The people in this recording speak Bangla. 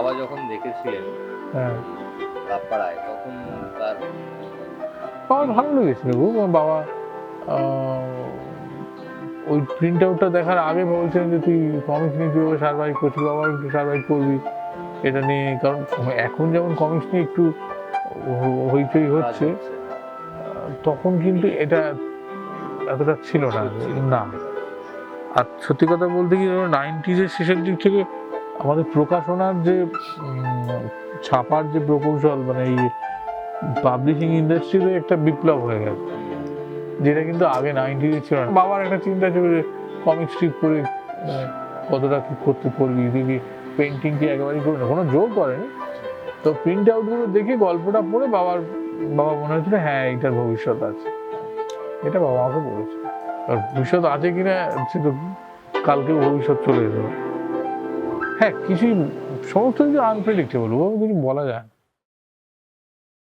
বাবা যখন দেখেছিলেন হ্যাঁ, রামপাড়ায়, তখন তার আমার ভালো লেগেছিল গো। আমার বাবা ওই প্রিন্ট আউটটা দেখার আগে বলছেন যে তুই কমিক্স নিয়ে কীভাবে সার্ভাইভ করছিস, বাবা একটু সার্ভাইভ করবি এটা নিয়ে। কারণ এখন যেমন কমিক্স নিয়ে একটু হইচই কাজ হচ্ছে, হচ্ছে। তখন কিন্তু এটা এতটা ছিল না। না, আর সত্যি কথা বলতে কি 90s-এর শেষের দিক থেকে আমাদের প্রকাশনার যে ছাপার যে প্রকৌশল, মানে এই পাবলিশিং ইন্ডাস্ট্রিতে একটা বিপ্লব হয়ে গেছে, যেটা কিন্তু আগে 90s ছিল না। বাবার একটা চিন্তা ছিল যে কমিক স্ট্রিপ করে কতটা কি করতে করবি, দেখি পেন্টিং কি একেবারেই করবে না, কোনো জোর করেনি। তো প্রিন্ট আউটগুলো দেখে গল্পটা পড়ে বাবা মনে হয়েছিল হ্যাঁ এইটার ভবিষ্যৎ আছে। এটা বাবা আমাকে বলেছে। আর ভবিষ্যৎ আছে কিনা সে তো কালকেও ভবিষ্যৎ চলে যেতে পারে। হ্যাঁ, কিছুই সমস্ত কিছু আনপ্রেডিক্টেবল, কিছু বলা যায় না।